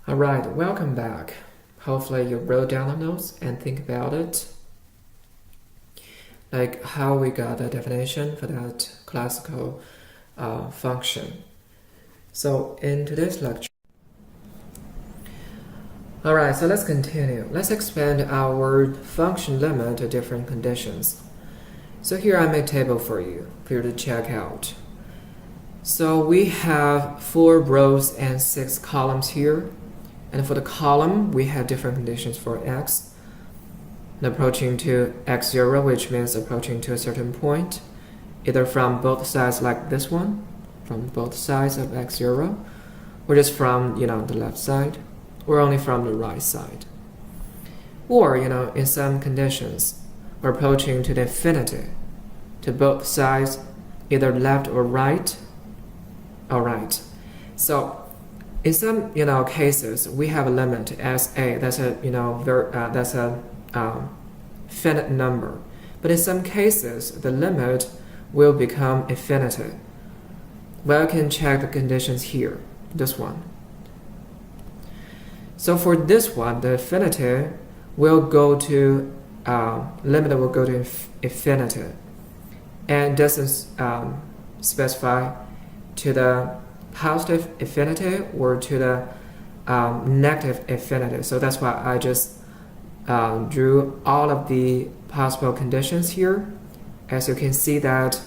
Alright, welcome back. Hopefully you wrote down the notes and think about it. Like how we got the definition for that classical function. So in today's lecture, alright, so let's continue. Let's expand our function limit to different conditions. So here I made a table for you to check out. So we have 4 rows and 6 columns here. And for the column, we have different conditions for x. And approaching to x0, which means approaching to a certain point, either from both sides like this one, from both sides of x0, or just from, the left side, or only from the right side. Or, in some conditions, we're approaching to the infinity, to both sides, either left or right. Alright, so in some cases we have a limit as a that's a finite number, but in some cases the limit will become infinity. Well, you can check the conditions here. This one. So for this one, the infinity will go to limit will go to infinity, and doesn't specify to the positive infinity or to the negative infinity. So that's why I just drew all of the possible conditions here. As you can see that,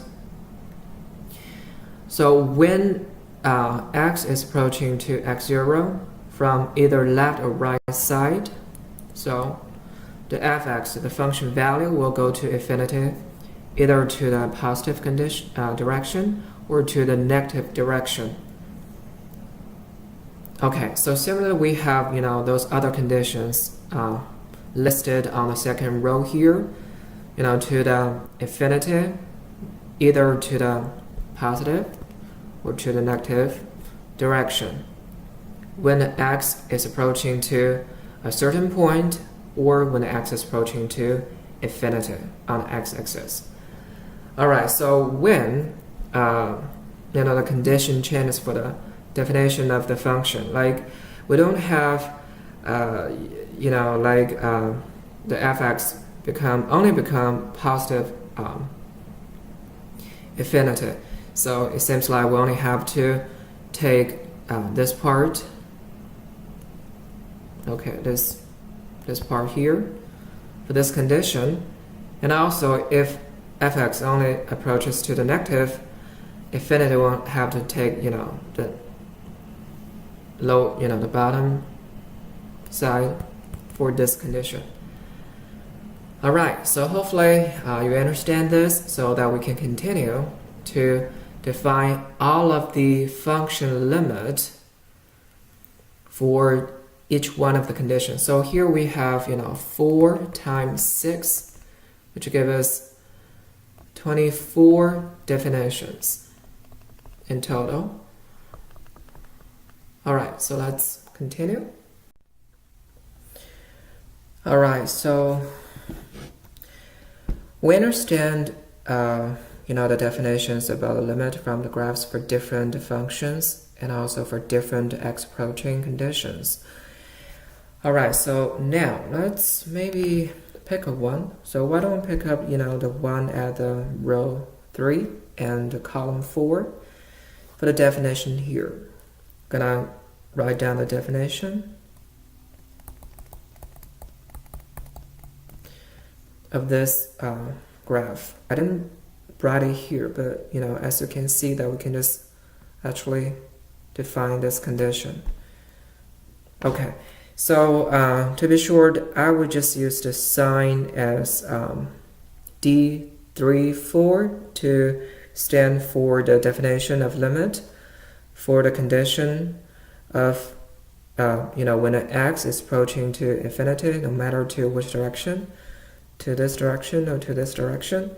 so when x is approaching to x0 from either left or right side, so the fx, the function value, will go to infinity, either to the positive direction or to the negative direction. Okay, so similarly we have those other conditions listed on the second row here, to the infinity, either to the positive or to the negative direction when x is approaching to a certain point, or when x is approaching to infinity on the x-axis. Alright, so when the condition changes for the definition of the function, like we don't have the fx only become positive infinity. So it seems like we only have to take this part, okay, this part here for this condition. And also if fx only approaches to the negative infinity, won't have to take the low, the bottom side for this condition. Alright, so hopefully you understand this, so that we can continue to define all of the function limit for each one of the conditions. So here we have 4 times 6, which give us 24 definitions in total. Alright, so let's continue. Alright, so we understand the definitions about the limit from the graphs for different functions and also for different x approaching conditions. Alright, so now let's maybe pick a one. So why don't we pick up the one at the row 3 and the column 4 for the definition here. Gonna write down the definition of this graph. I didn't write it here, but as you can see that we can just actually define this condition. Okay, so to be short, I would just use the sign as D34 to stand for the definition of limit for the condition of when an x is approaching to infinity, no matter to which direction, to this direction or to this direction.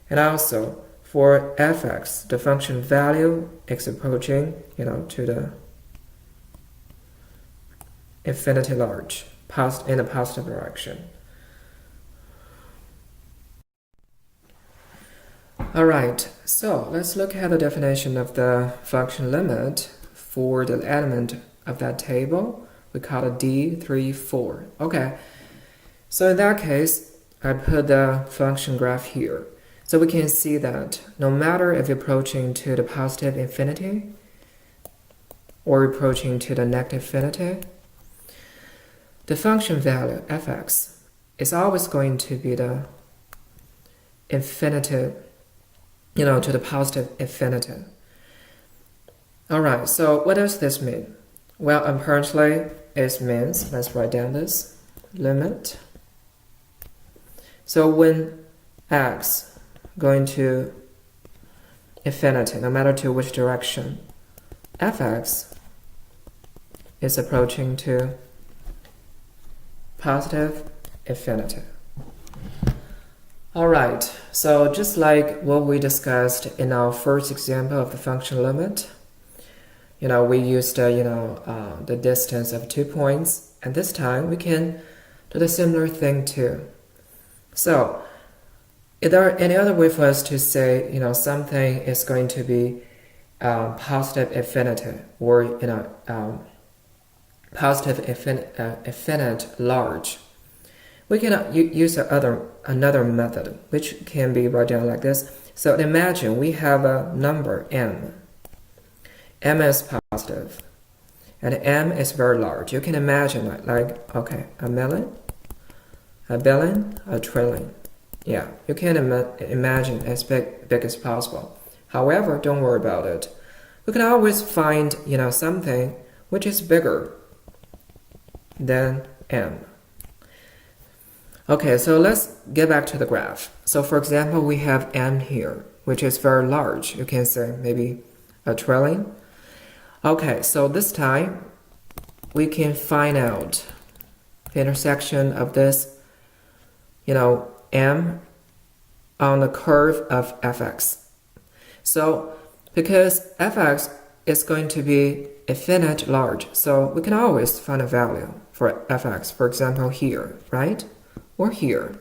And also for fx, the function value is approaching to the infinity large, in a positive direction. Alright, so let's look at the definition of the function limit for the element of that table We call it D3, 4. Okay, so in that case, I put the function graph here. So we can see that no matter if you're approaching to the positive infinity or approaching to the negative infinity, the function value fx is always going to be the infinity, to the positive infinity. Alright, so what does this mean? Well, apparently it means, let's write down this, limit. So when x going to infinity, no matter to which direction, fx is approaching to positive infinity. Alright, so just like what we discussed in our first example of the function limit, we used the distance of 2 points, and this time we can do the similar thing too. So, is there any other way for us to say, something is going to be positive infinity, or positive infinite large? We can use another method, which can be written down like this. So imagine we have a number m. M is positive, and m is very large. You can imagine okay, a million, a billion, a trillion. Yeah, you can imagine as big as possible. However, don't worry about it. We can always find, something which is bigger than m. Okay, so let's get back to the graph. So for example, we have m here, which is very large. You can say maybe a trillion. Okay, so this time we can find out the intersection of this, m on the curve of fx. So because fx is going to be infinite large, so we can always find a value for fx, for example here, right? Or here,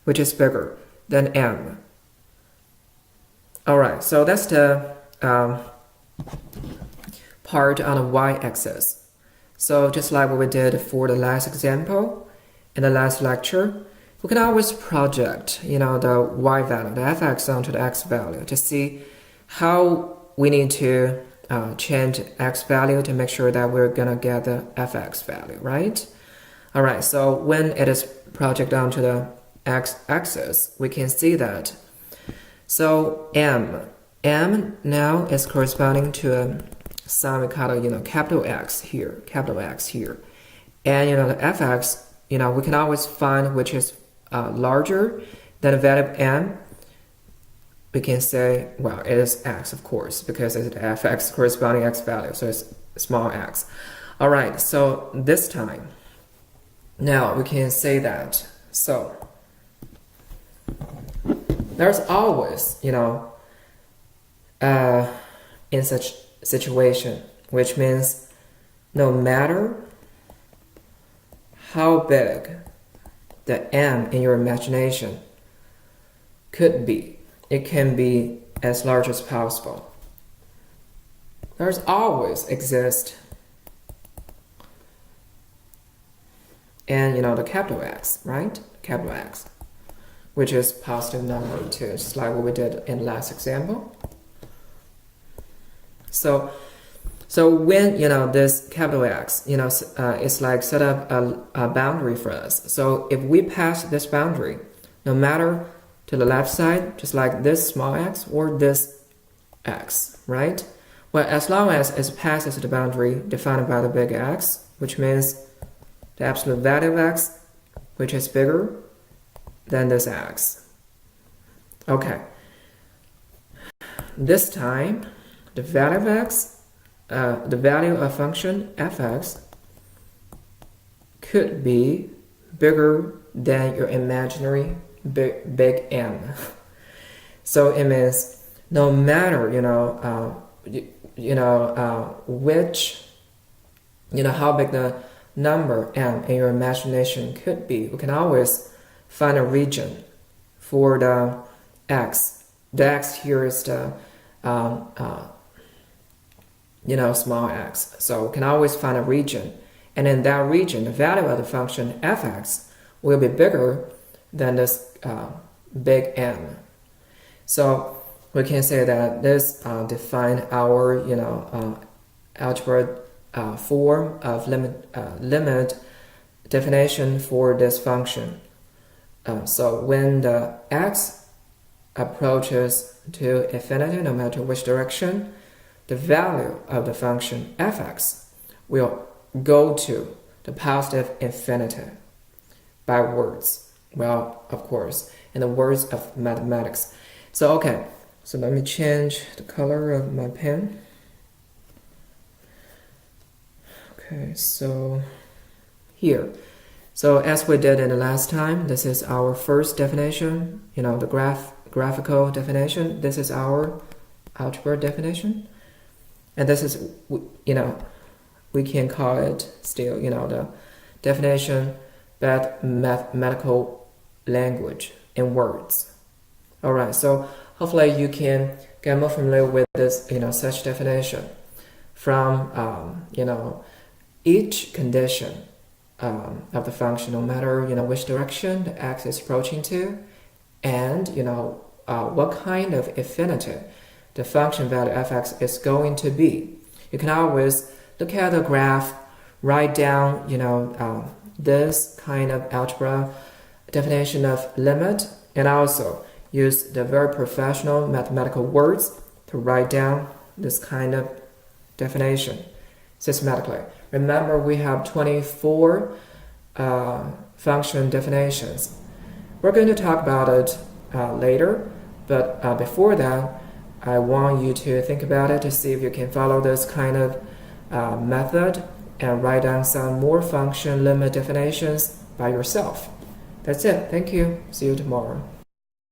which is bigger than m. Alright, so that's the part on the y-axis. So just like what we did for the last example, in the last lecture, we can always project, the y value, the fx onto the x value to see how we need to change x value to make sure that we're gonna get the fx value, right? Alright, so when it is projected onto the x-axis, we can see that. So m now is corresponding to a sign we call it, capital X here, and the fx, we can always find which is larger than the value of m. We can say, well, it is x, of course, because it's the fx corresponding x value, so it's small x. Alright, so this time, now we can say that. So there's always, in such situation, which means no matter how big the m in your imagination could be, it can be as large as possible. There's always exist and the capital X, right? Capital X, which is positive number too, just like what we did in the last example. So when this capital X it's like set up a boundary for us. So if we pass this boundary, no matter to the left side, just like this small x or this x, right? Well, as long as it passes the boundary defined by the big X, which means the absolute value of x, which is bigger than this x. Okay. This time, the value of x, the value of function fx could be bigger than your imaginary big M. So it means no matter which how big the number m in your imagination could be, we can always find a region for the x. The x here is the small x. So we can always find a region, And in that region, the value of the function f(x) will be bigger than this big M. So we can say that this define our algebra form of limit definition for this function. So when the x approaches to infinity, no matter which direction, the value of the function f(x) will go to the positive infinity by words. Well, of course, in the words of mathematics. So okay, so let me change the color of my pen. Okay, so here. So as we did in the last time, this is our first definition, the graphical definition. This is our algebra definition. And this is, we can call it still, the definition, but mathematical language in words. All right, so hopefully you can get more familiar with this, such definition from, each condition of the function, no matter, which direction the x is approaching to, and, what kind of infinity the function value f(x) is going to be. You can always look at the graph, write down, this kind of algebra definition of limit, and also use the very professional mathematical words to write down this kind of definition systematically. Remember, we have 24 function definitions. We're going to talk about it later, but before that, I want you to think about it to see if you can follow this kind of method and write down some more function limit definitions by yourself. That's it. Thank you. See you tomorrow.